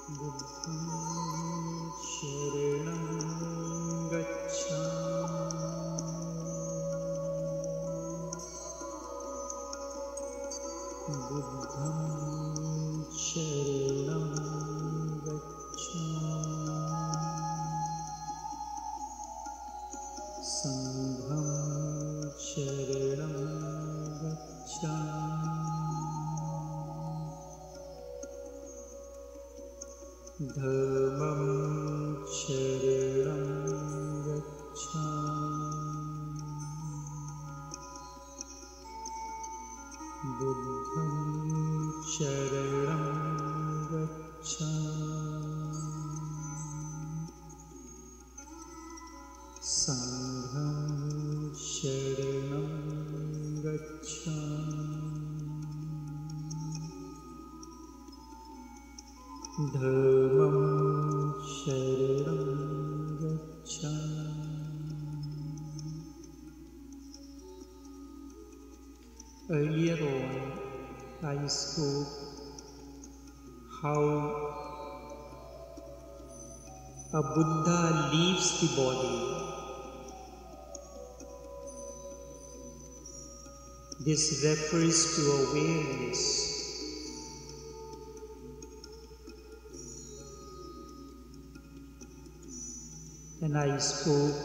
बुद्धं शरणं गच्छामि। बुद्धं शरणं गच्छामि। संघं शरणं गच्छामि। धम्मं शरणं गच्छामि। बुद्धं शरणं गच्छामि। संघं शरणं गच्छामि। धम्मं शरणं गच्छामि। Earlier on, I spoke how a Buddha leaves the body. This refers to awareness. And I spoke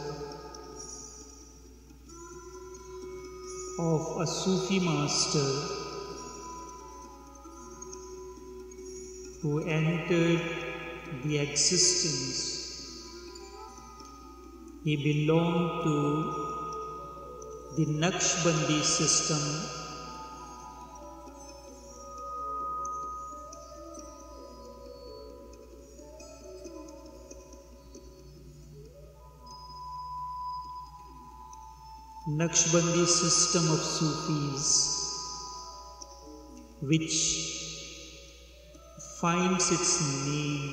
of a Sufi master who entered the existence. He belonged to the Naqshbandi system, Naqshbandi system of Sufis, which finds its name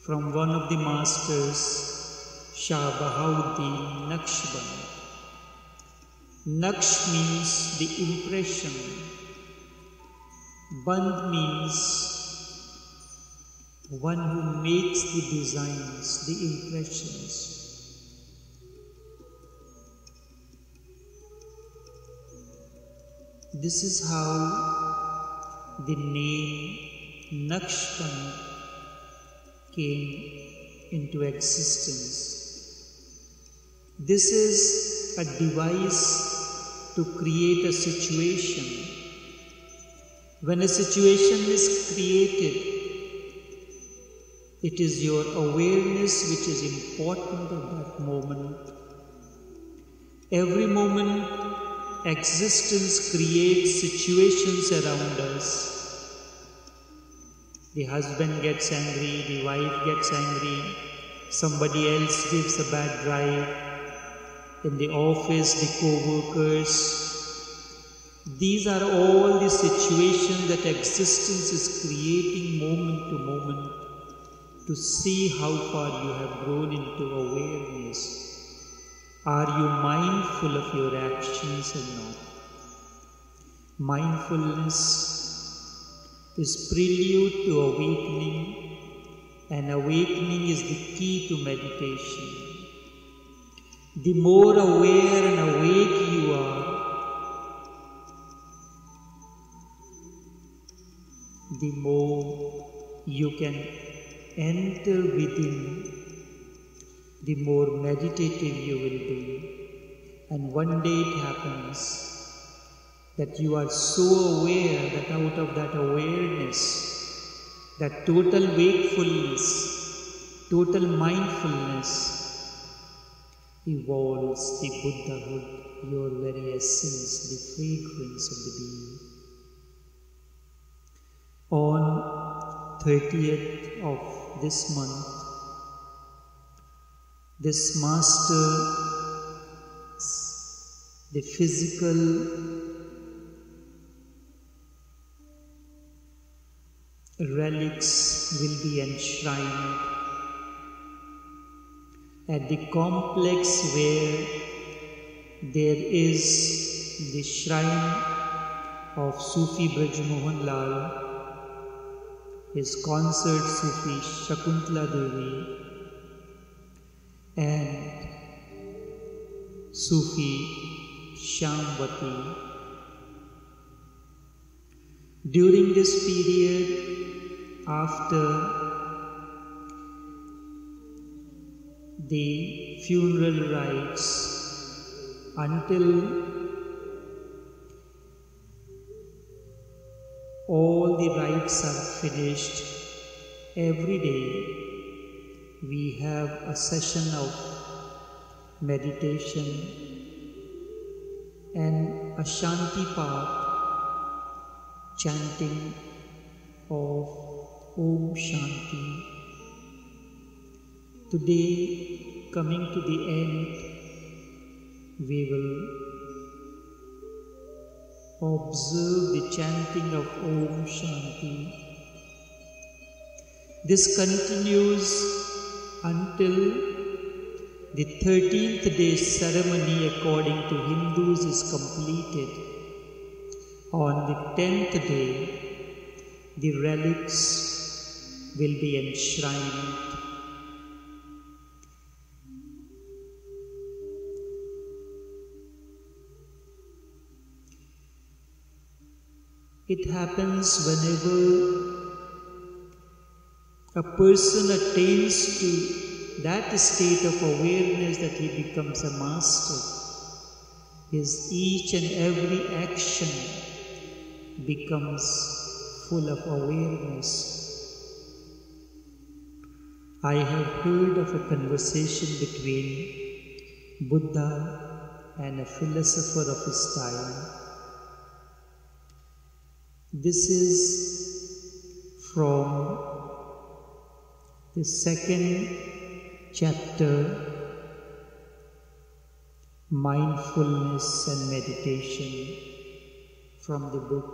from one of the masters, Shah Bahauddin Naqshband. Naqsh means the impression, Band means one who makes the designs, the impressions. This is how the name Naqshband came into existence. This is a device to create a situation. When a situation is created, it is your awareness which is important at that moment. Every moment, existence creates situations around us. The husband gets angry, the wife gets angry, somebody else gives a bad drive, in the office, the co-workers. These are all the situations that existence is creating moment to moment to see how far you have grown into awareness. Are you mindful of your actions or not? Mindfulness is prelude to awakening, and awakening is the key to meditation. The more aware and awake you are, the more you can enter within, the more meditative you will be. And one day it happens that you are so aware that out of that awareness, that total wakefulness, total mindfulness, evolves the Buddhahood, your very essence, the fragrance of the being. On 30th of this month, this master, the physical relics will be enshrined at the complex where there is the shrine of Sufi Braj Mohan Lal his consort Sufi Shakuntala Devi and Sufi Shyamvati. During this period, after the funeral rites, until all the rites are finished, every day we have a session of meditation and a Shanti Path, chanting of Om Shanti. Today, coming to the end, we will observe the chanting of Om Shanti. This continues until the 13th day ceremony according to Hindus is completed. On the 10th day, the relics will be enshrined. It happens whenever a person attains to that state of awareness that he becomes a master. His each and every action becomes full of awareness. I have heard of a conversation between Buddha and a philosopher of his time. This is from the 2nd chapter, Mindfulness and Meditation, from the book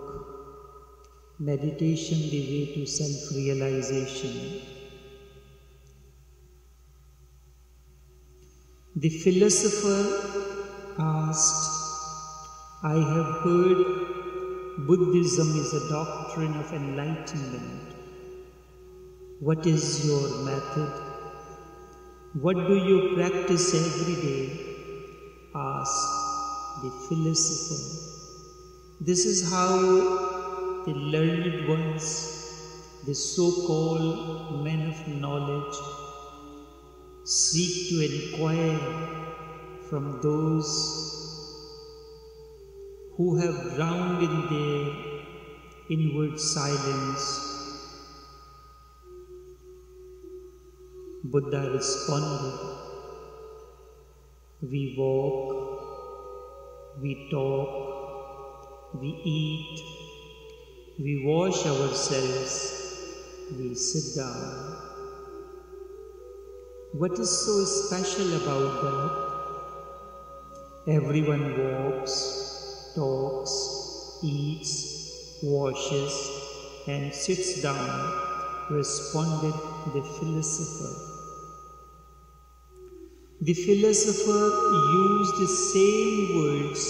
Meditation, the Way to Self-Realization. The philosopher asked, I have heard Buddhism is a doctrine of enlightenment. What is your method? What do you practice every day? Asked the philosopher. This is how the learned ones, the so-called men of knowledge, seek to inquire from those who have drowned in their inward silence. Buddha responded, we walk, we talk, we eat, we wash ourselves, we sit down. What is so special about that? Everyone walks, talks, eats, washes, and sits down, responded the philosopher. The philosopher used the same words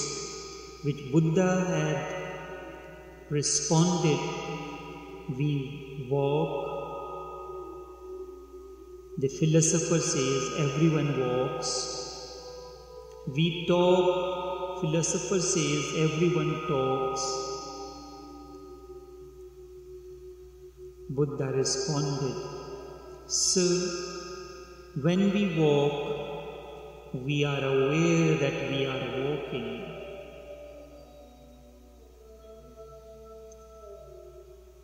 which Buddha had responded. We walk. The philosopher says everyone walks. We talk. Philosopher says everyone talks. Buddha responded, Sir, when we walk, we are aware that we are walking.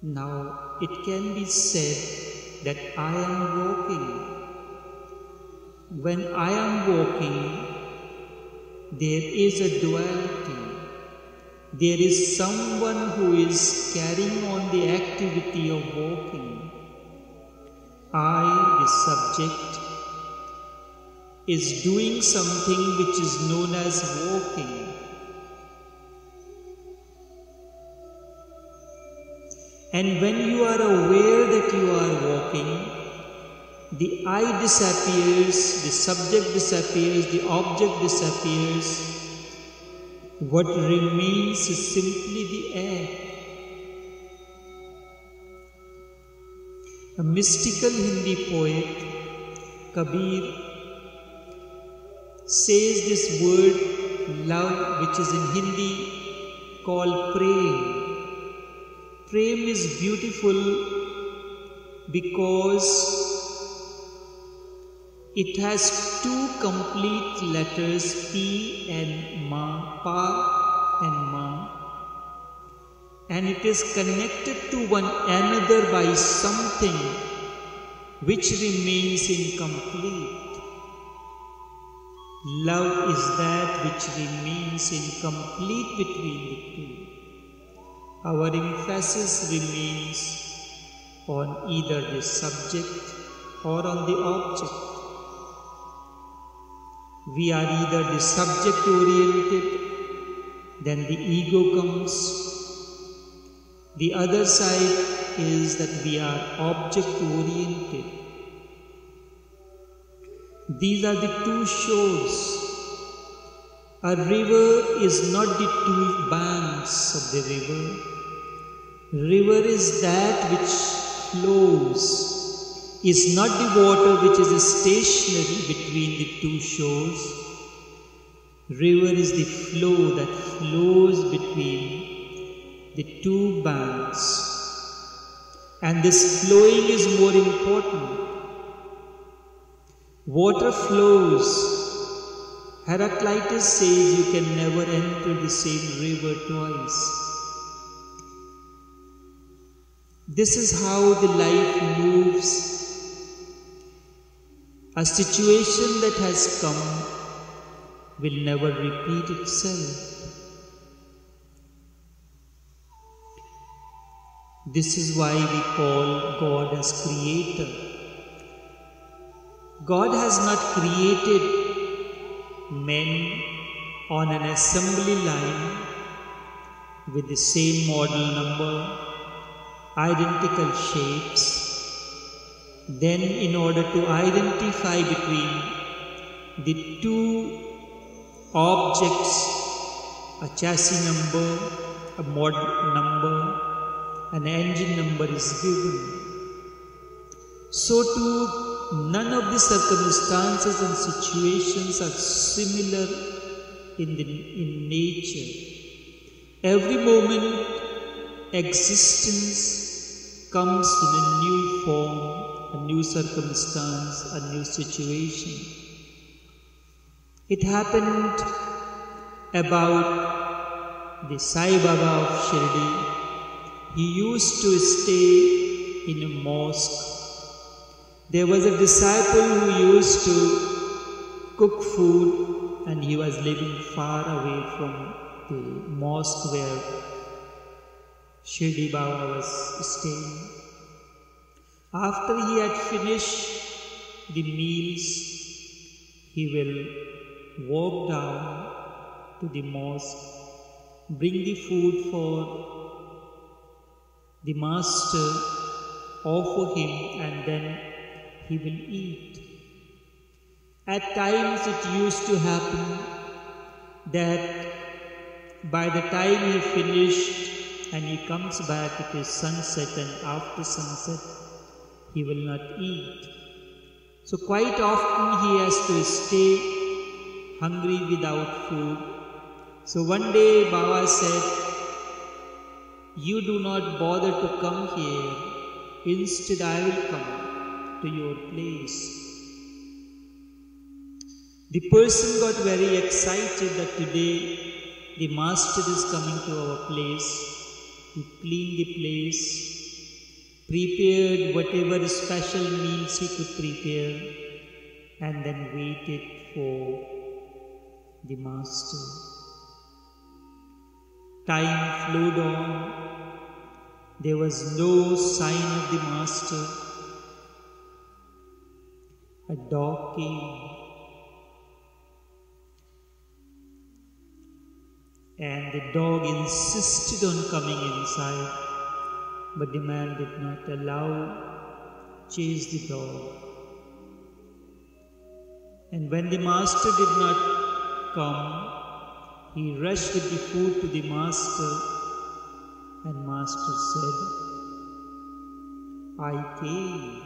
Now, it can be said that I am walking. When I am walking, there is a duality. There is someone who is carrying on the activity of walking. I, the subject, is doing something which is known as walking. And when you are aware that you are walking, the I disappears, the subject disappears, the object disappears. What remains is simply the air. A mystical Hindi poet, Kabir, says this word love, which is in Hindi called prem. Prem is beautiful because it has two complete letters, P and Ma, Pa and Ma, and it is connected to one another by something which remains incomplete. Love is that which remains incomplete between the two. Our emphasis remains on either the subject or on the object. We are either the subject oriented, then the ego comes. The other side is that we are object oriented. These are the two shores. A river is not the two banks of the river. River is that which flows, is not the water which is stationary between the two shores. River is the flow that flows between the two banks. And this flowing is more important. Water flows. Heraclitus says you can never enter the same river twice. This is how the life moves. A situation that has come will never repeat itself. This is why we call God as Creator. God has not created men on an assembly line with the same model number, identical shapes. Then, in order to identify between the two objects, a chassis number, a model number, an engine number is given. So too, none of the circumstances and situations are similar in nature. Every moment, existence comes in a new form, a new circumstance, a new situation. It happened about the Sai Baba of Shirdi. He used to stay in a mosque. There was a disciple who used to cook food, and he was living far away from the mosque where Shirdi Baba was staying. After he had finished the meals, he will walk down to the mosque, bring the food for the master, offer him, and then he will eat. At times it used to happen that by the time he finished and he comes back, it is sunset, and after sunset he will not eat. So quite often he has to stay hungry without food. So one day Baba said, "You do not bother to come here. Instead I will come to your place." The person got very excited that today the master is coming to our place. He cleaned the place, prepared whatever special meals he could prepare, and then waited for the master. Time flowed on. There was no sign of the master. A dog came, and the dog insisted on coming inside, but the man did not allow, chased the dog. And when the master did not come, he rushed with the food to the master, and master said, I came.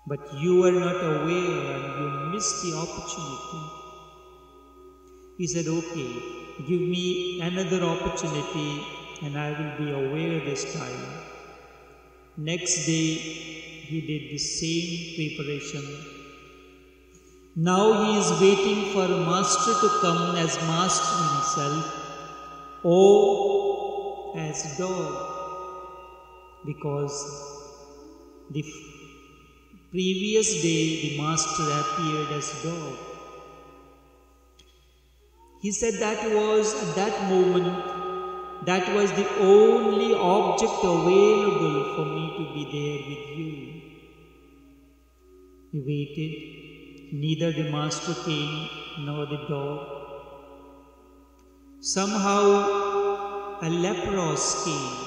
But you were not aware and you missed the opportunity. He said, okay, give me another opportunity and I will be aware this time. Next day, he did the same preparation. Now he is waiting for a master to come as master himself or as dog. Because the previous day the master appeared as dog. He said that was at that moment, that was the only object available for me to be there with you. He waited, neither the master came nor the dog. Somehow a leprous came,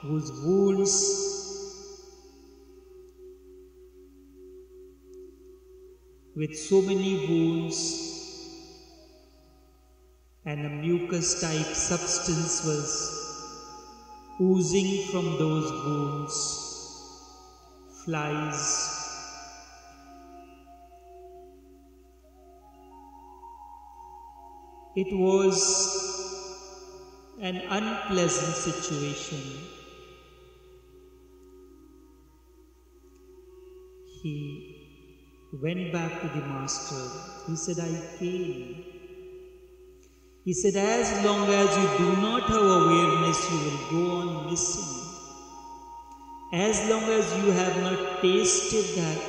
whose wounds with so many wounds and a mucus type substance was oozing from those wounds. Flies. It was an unpleasant situation. He went back to the master. He said, I came. He said, as long as you do not have awareness, you will go on missing. As long as you have not tasted that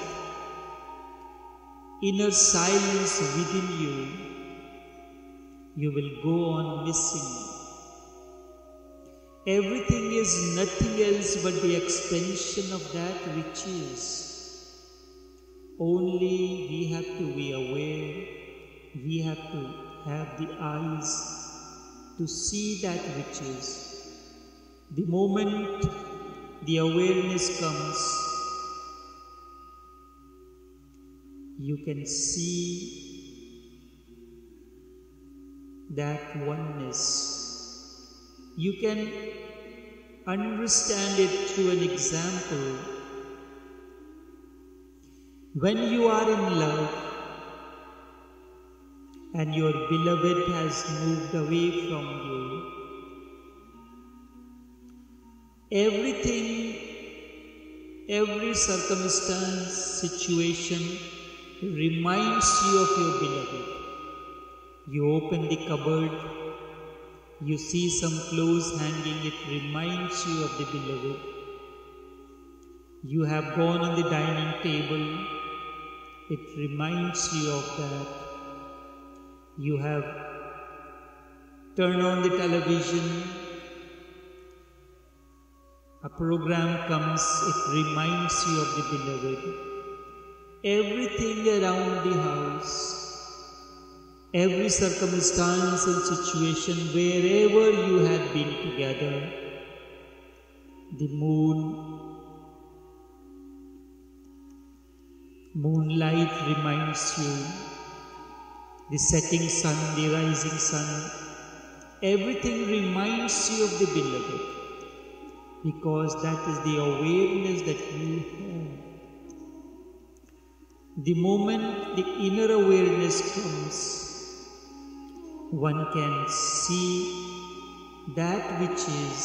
inner silence within you, you will go on missing. Everything is nothing else but the extension of that which is. Only we have to be aware, we have to have the eyes to see that which is. The moment the awareness comes, you can see that oneness. You can understand it through an example. When you are in love and your beloved has moved away from you, everything, every circumstance, situation reminds you of your beloved. You open the cupboard, you see some clothes hanging, it reminds you of the beloved. You have gone on the dining table, it reminds you of that. You have turned on the television, a program comes, it reminds you of the beloved. Everything around the house, every circumstance and situation, wherever you had been together, the moonlight reminds you, the setting sun, the rising sun, everything reminds you of the beloved, because that is the awareness that you have. The moment the inner awareness comes, one can see that which is,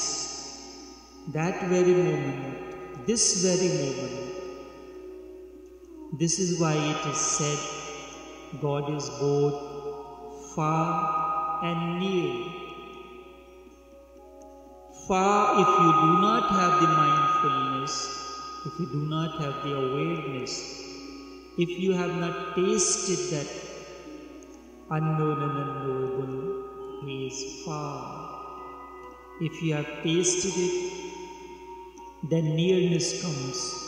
that very moment, this very moment. This is why it is said, God is both far and near. Far if you do not have the mindfulness, if you do not have the awareness, if you have not tasted that unknown and unknowable, He is far. If you have tasted it, then nearness comes.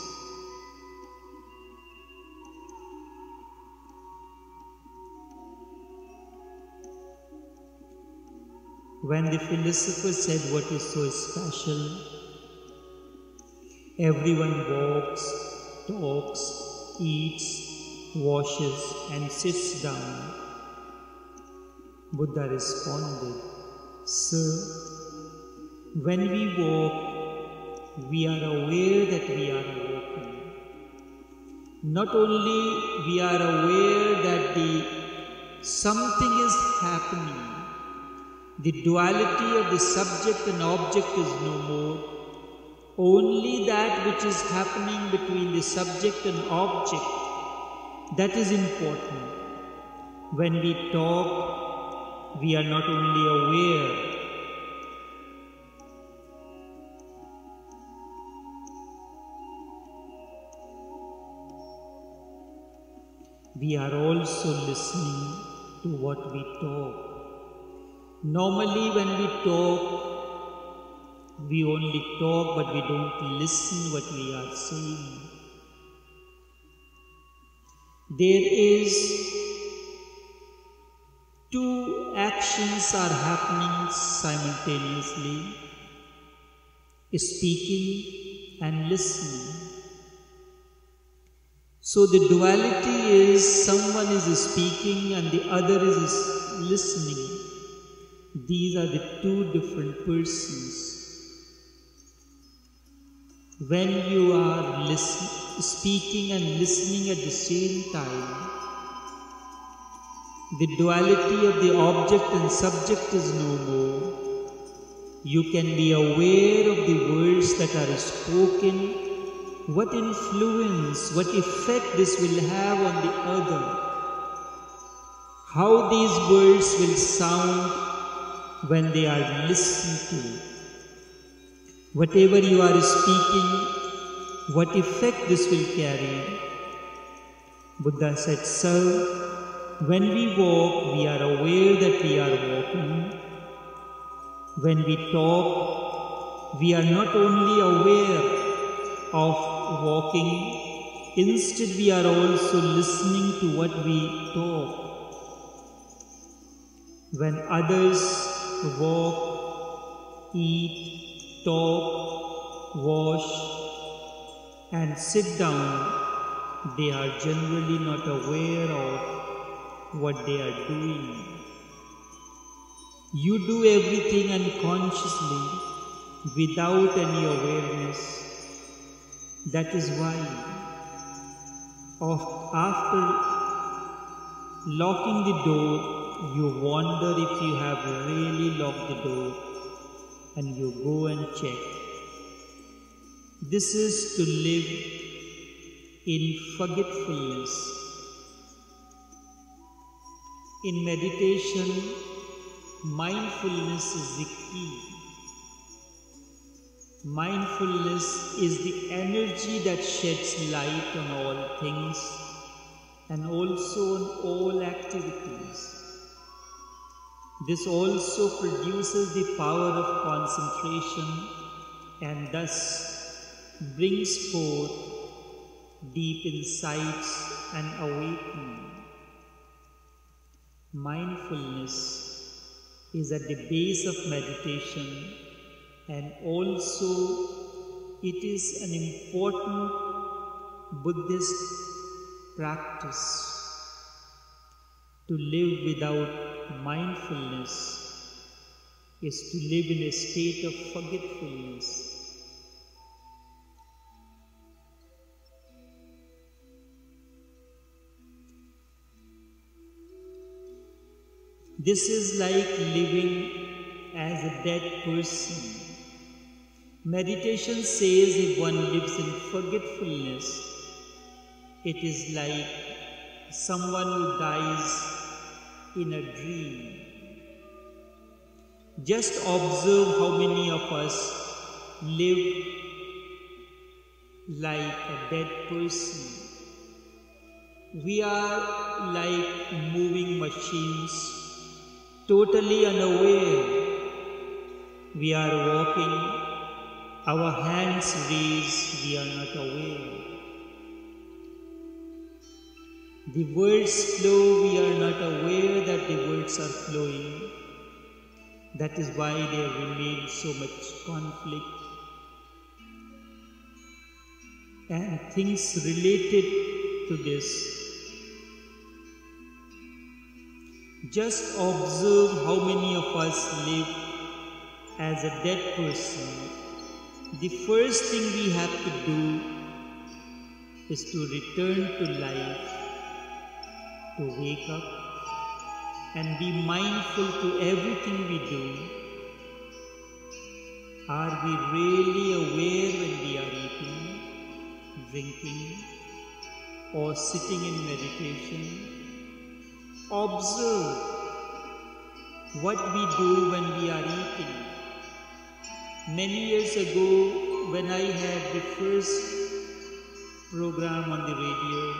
When the philosopher said, what is so special? Everyone walks, talks, eats, washes and sits down. Buddha responded, Sir, when we walk, we are aware that we are walking. Not only we are aware that something is happening, the duality of the subject and object is no more. Only that which is happening between the subject and object, that is important. When we talk, we are not only aware, we are also listening to what we talk. Normally when we talk, we only talk but we don't listen what we are saying. There is two actions are happening simultaneously, speaking and listening. So the duality is someone is speaking and the other is listening. These are the two different persons. When you are speaking and listening at the same time, the duality of the object and subject is no more. You can be aware of the words that are spoken, what influence, what effect this will have on the other, how these words will sound when they are listened to. Whatever you are speaking, what effect this will carry. Buddha said, so when we walk, we are aware that we are walking. When we talk, we are not only aware of walking, instead we are also listening to what we talk. When others walk, eat, talk, wash and sit down, they are generally not aware of what they are doing. You do everything unconsciously without any awareness. That is why after locking the door, you wonder if you have really locked the door and you go and check. This is to live in forgetfulness. In meditation, mindfulness is the key. Mindfulness is the energy that sheds light on all things and also on all activities. This also produces the power of concentration and thus brings forth deep insights and awakening. Mindfulness is at the base of meditation, and also it is an important Buddhist practice. To live without mindfulness is to live in a state of forgetfulness. This is like living as a dead person. Meditation says if one lives in forgetfulness, it is like someone who dies in a dream. Just observe how many of us live like a dead person. We are like moving machines, totally unaware. We are walking, our hands raised, we are not aware. The words flow, we are not aware that the words are flowing. That is why there remains so much conflict and things related to this. Just observe how many of us live as a dead person. The first thing we have to do is to return to life, to wake up and be mindful to everything we do. Are we really aware when we are eating, drinking, or sitting in meditation? Observe what we do when we are eating. Many years ago, when I had the first program on the radio,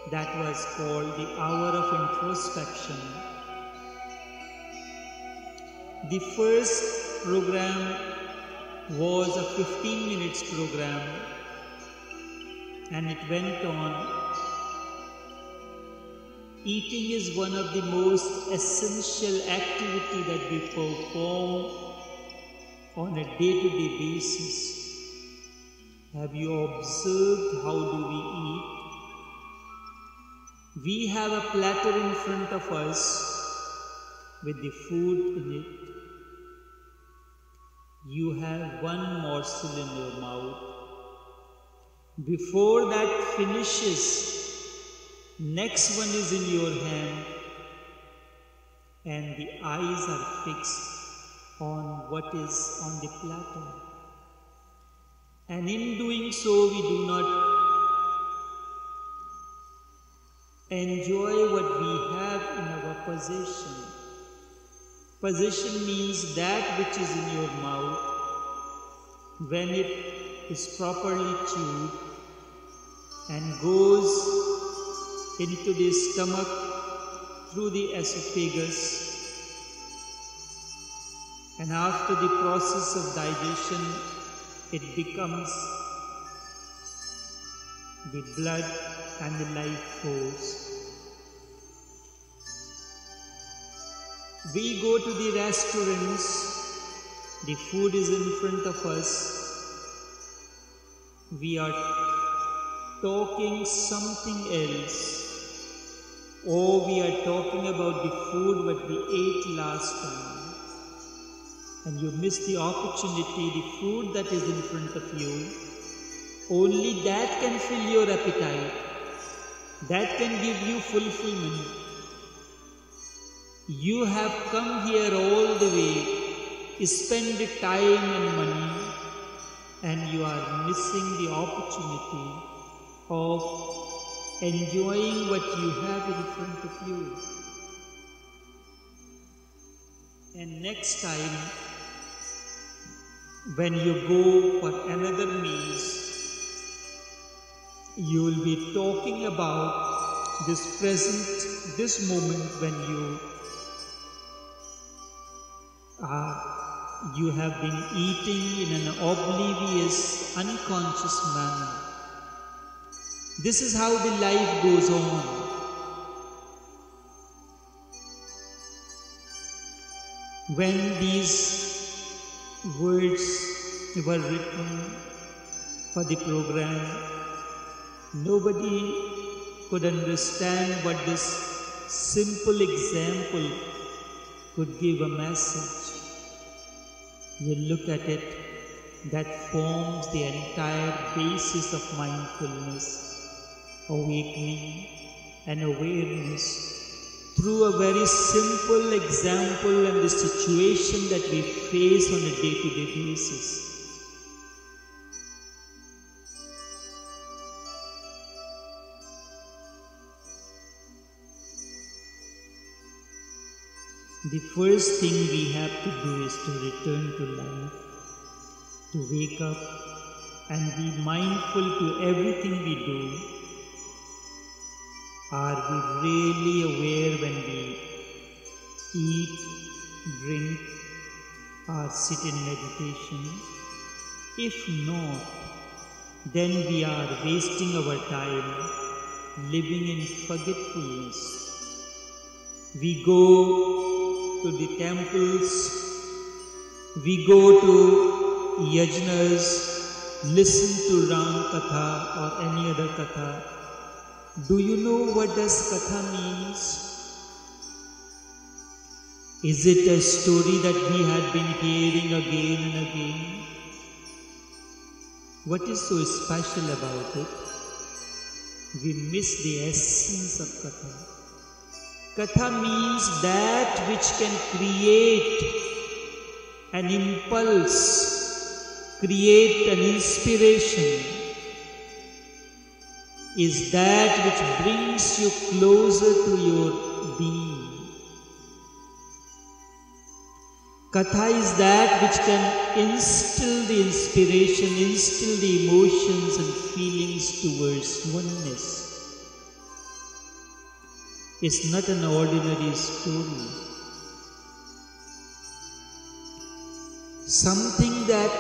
that was called the Hour of Introspection. The first program was a 15 minutes program, and it went on. Eating is one of the most essential activity that we perform on a day-to-day basis. Have you observed how do we eat? We have a platter in front of us with the food in it. You have one morsel in your mouth. Before that finishes, next one is in your hand, and the eyes are fixed on what is on the platter. And in doing so, we do not enjoy what we have in our possession. Possession means that which is in your mouth. When it is properly chewed and goes into the stomach through the esophagus, and after the process of digestion, it becomes the blood and the life force. We go to the restaurants, the food is in front of us, we are talking something else, or we are talking about the food what we ate last time, and you miss the opportunity. The food that is in front of you, only that can fill your appetite, that can give you fulfillment. You have come here all the way, spend the time and money, and you are missing the opportunity of enjoying what you have in front of you. And next time, when you go for another meals, you will be talking about this present, this moment when you have been eating in an oblivious, unconscious manner. This is how the life goes on. When these words were written for the program, nobody could understand what this simple example could give a message. You look at it, that forms the entire basis of mindfulness, awakening and awareness through a very simple example and the situation that we face on a day-to-day basis. The first thing we have to do is to return to life, to wake up and be mindful to everything we do. Are we really aware when we eat, drink, or sit in meditation? If not, then we are wasting our time living in forgetfulness. We go to the temples, we go to yajnas, listen to Ram Katha or any other Katha. Do you know what does Katha means? Is it a story that we had been hearing again and again? What is so special about it? We miss the essence of Katha. Katha means that which can create an impulse, create an inspiration, is that which brings you closer to your being. Katha is that which can instill the inspiration, instill the emotions and feelings towards oneness. It's not an ordinary story. Something that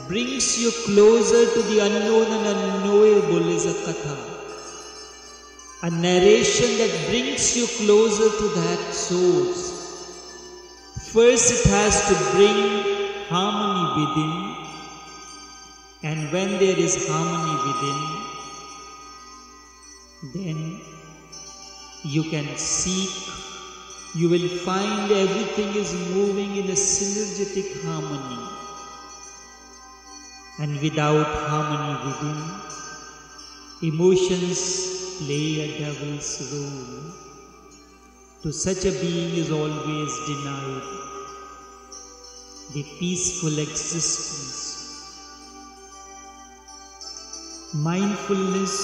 brings you closer to the unknown and unknowable is a Katha. A narration that brings you closer to that source. First it has to bring harmony within, and when there is harmony within, then you can seek, you will find everything is moving in a synergetic harmony. And without harmony within, emotions play a devil's role. To such a being is always denied the peaceful existence. Mindfulness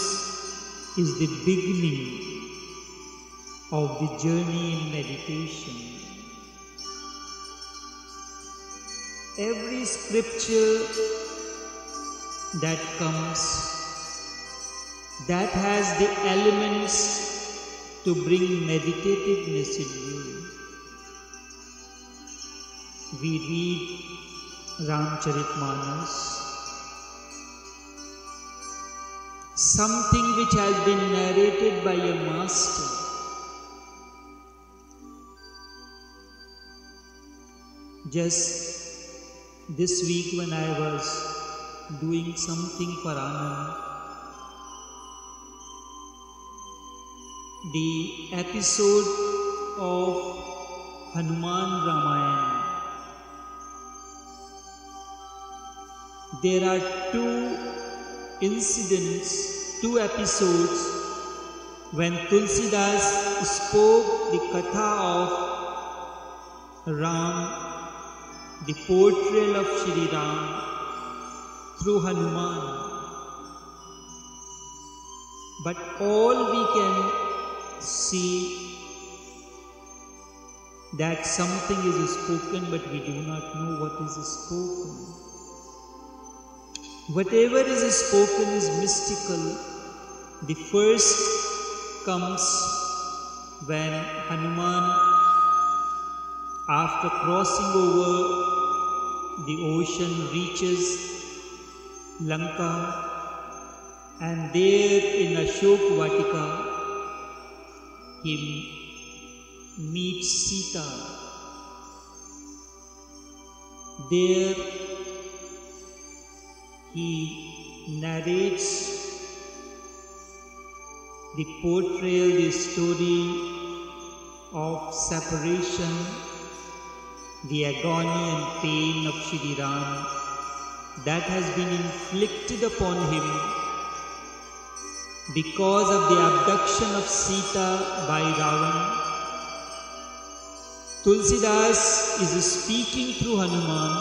is the beginning of the journey in meditation. Every scripture that comes, that has the elements to bring meditativeness in you. We read Ramcharitmanas, something which has been narrated by a master. Just this week when I was doing something for Anand, the episode of Hanuman Ramayana. There are two incidents, two episodes when Tulsidas spoke the Katha of Ram, the portrayal of Shri Ram through Hanuman. But all we can see that something is spoken, but we do not know what is spoken. Whatever is spoken is mystical. The first comes when Hanuman, after crossing over the ocean, reaches Lanka, and there in Ashok Vatika he meets Sita. There he narrates the portrayal, the story of separation, the agony and pain of Shri Ram that has been inflicted upon him because of the abduction of Sita by Ravan. Tulsidas is speaking through Hanuman.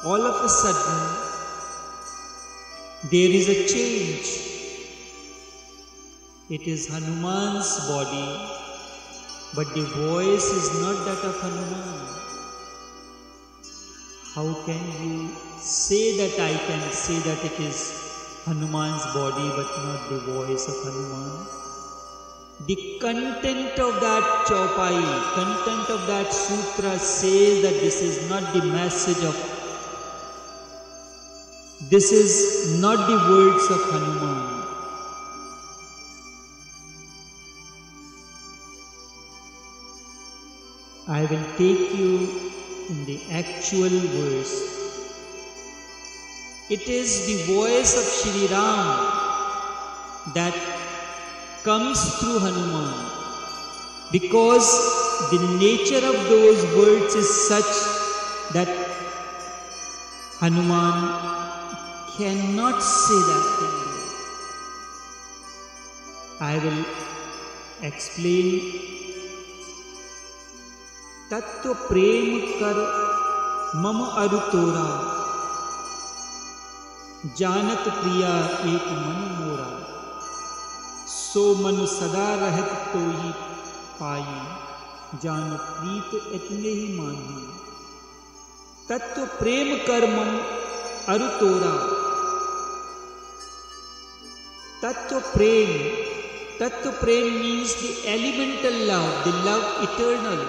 All of a sudden, there is a change. It is Hanuman's body, but the voice is not that of Hanuman. How can you say that I can say that it is Hanuman's body but not the voice of Hanuman? The content of that chaupai, content of that sutra says that this is not the message of, this is not the words of Hanuman. I will take you in the actual verse. It is the voice of Shri Ram that comes through Hanuman, because the nature of those words is such that Hanuman cannot say that thing. I will explain. तत्व प्रेम कर मम अरु तोरा, जानत प्रिया एक मन मोरा। सो मन सदा रहत तो ही पाई, जान प्रीत इतने ही माही। तत्व प्रेम कर मम अरु तोरा, तत्व प्रेम means the elemental love, the love eternal,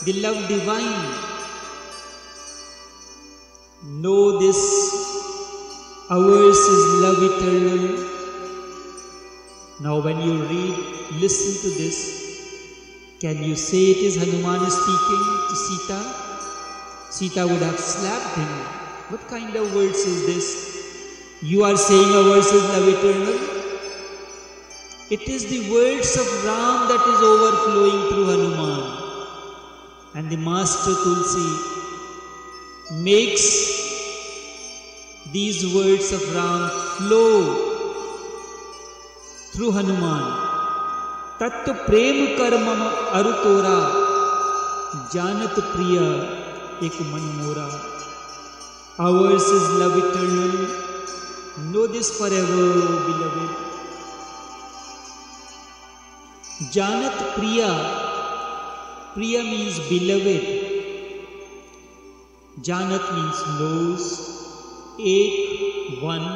the love divine. Know this, ours is love eternal. Now when you read, listen to this. Can you say it is Hanuman speaking to Sita? Sita would have slapped him. What kind of words is this? You are saying ours is love eternal? It is the words of Ram that is overflowing through Hanuman. And the Master Tulsi makes these words of Ram flow through Hanuman. तत्व प्रेम कर मम अरु तोरा, जानत प्रिया एक मन मोरा। Ours is love eternal. Know this forever, beloved. Janat Priya. Priya means beloved. Janat means knows. Ek, one.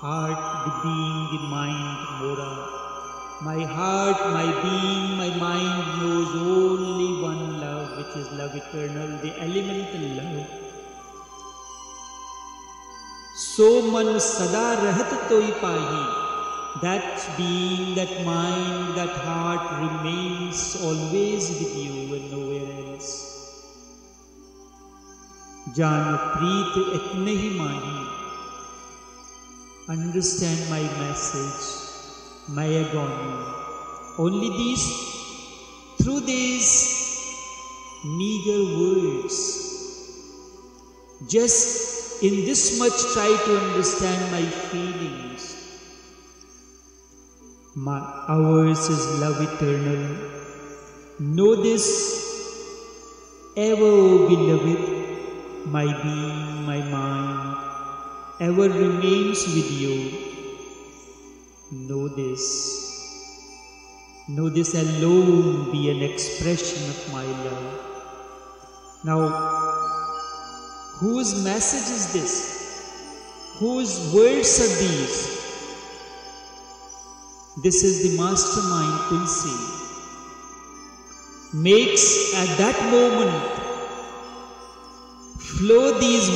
Heart, the being, the mind, Mora. My heart, my being, my mind knows only one love, which is love eternal, the elemental love. So man sada rahat toi pahi. That being, that mind, that heart remains always with you and nowhere else. Jaan preet itne hi mahi. Understand my message, my agony. Only these, through these meager words, just in this much try to understand my feelings. Ours is love eternal. Know this ever, O beloved, my being, my mind, ever remains with you. Know this. Know this alone be an expression of my love. Now, whose message is this? Whose words are these? This is the mastermind Tulsi. Makes at that moment flow these